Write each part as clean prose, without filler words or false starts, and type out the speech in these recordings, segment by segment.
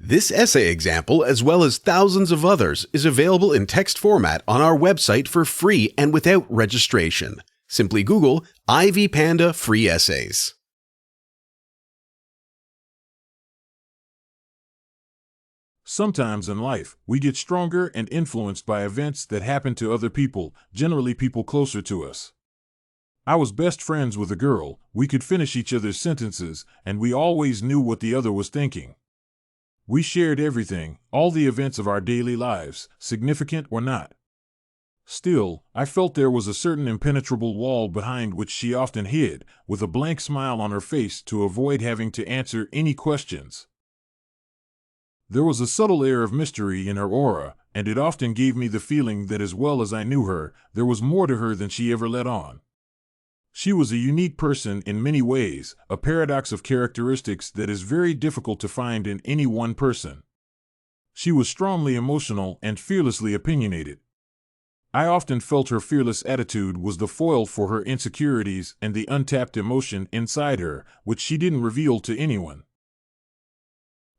This essay example, as well as thousands of others, is available in text format on our website for free and without registration. Simply Google Ivy Panda Free Essays. Sometimes in life, we get stronger and influenced by events that happen to other people, generally people closer to us. I was best friends with a girl, we could finish each other's sentences, and we always knew what the other was thinking. We shared everything, all the events of our daily lives, significant or not. Still, I felt there was a certain impenetrable wall behind which she often hid, with a blank smile on her face to avoid having to answer any questions. There was a subtle air of mystery in her aura, and it often gave me the feeling that as well as I knew her, there was more to her than she ever let on. She was a unique person in many ways, a paradox of characteristics that is very difficult to find in any one person. She was strongly emotional and fearlessly opinionated. I often felt her fearless attitude was the foil for her insecurities and the untapped emotion inside her, which she didn't reveal to anyone.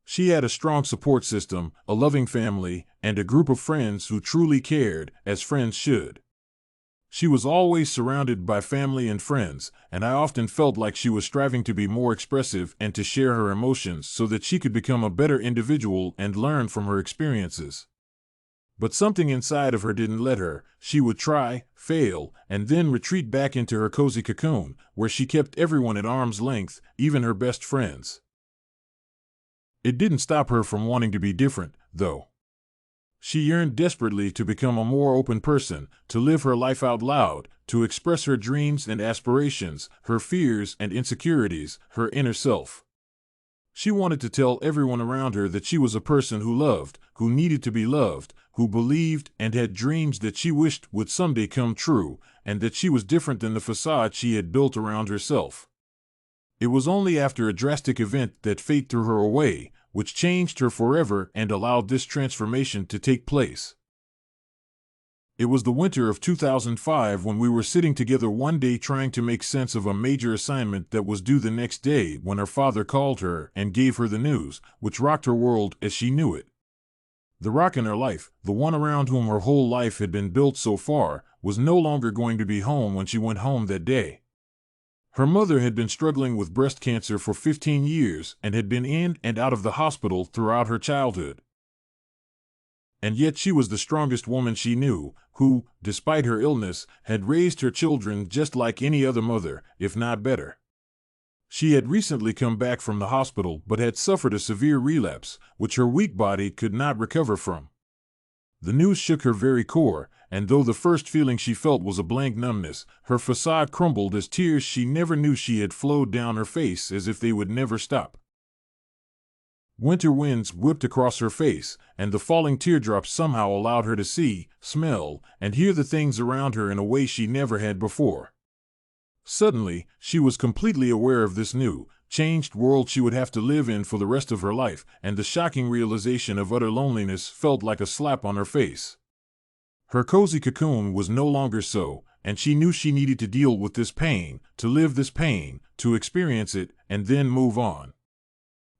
She had a strong support system, a loving family, and a group of friends who truly cared, as friends should. She was always surrounded by family and friends, and I often felt like she was striving to be more expressive and to share her emotions so that she could become a better individual and learn from her experiences. But something inside of her didn't let her. She would try, fail, and then retreat back into her cozy cocoon, where she kept everyone at arm's length, even her best friends. It didn't stop her from wanting to be different, though. She yearned desperately to become a more open person, to live her life out loud, to express her dreams and aspirations, her fears and insecurities, her inner self. She wanted to tell everyone around her that she was a person who loved, who needed to be loved, who believed and had dreams that she wished would someday come true, and that she was different than the facade she had built around herself. It was only after a drastic event that fate threw her away, which changed her forever and allowed this transformation to take place. It was the winter of 2005 when we were sitting together one day trying to make sense of a major assignment that was due the next day when her father called her and gave her the news, which rocked her world as she knew it. The rock in her life, the one around whom her whole life had been built so far, was no longer going to be home when she went home that day. Her mother had been struggling with breast cancer for 15 years and had been in and out of the hospital throughout her childhood. And yet she was the strongest woman she knew, who, despite her illness, had raised her children just like any other mother, if not better. She had recently come back from the hospital but had suffered a severe relapse, which her weak body could not recover from. The news shook her very core, and though the first feeling she felt was a blank numbness, her facade crumbled as tears she never knew she had flowed down her face as if they would never stop. Winter winds whipped across her face, and the falling teardrops somehow allowed her to see, smell, and hear the things around her in a way she never had before. Suddenly, she was completely aware of this new, changed world she would have to live in for the rest of her life, and the shocking realization of utter loneliness felt like a slap on her face. Her cozy cocoon was no longer so, and she knew she needed to deal with this pain, to live this pain, to experience it, and then move on.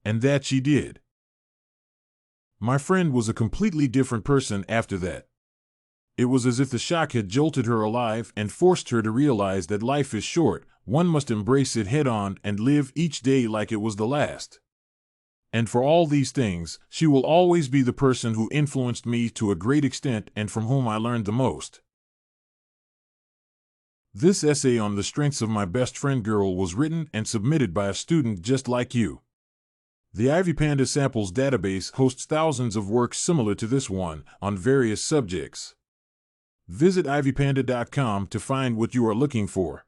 And that she did. My friend was a completely different person after that. It was as if the shock had jolted her alive and forced her to realize that life is short, one must embrace it head-on and live each day like it was the last. And for all these things, she will always be the person who influenced me to a great extent and from whom I learned the most. This essay on the strengths of my best friend girl was written and submitted by a student just like you. The Ivy Panda Samples database hosts thousands of works similar to this one, on various subjects. Visit ivypanda.com to find what you are looking for.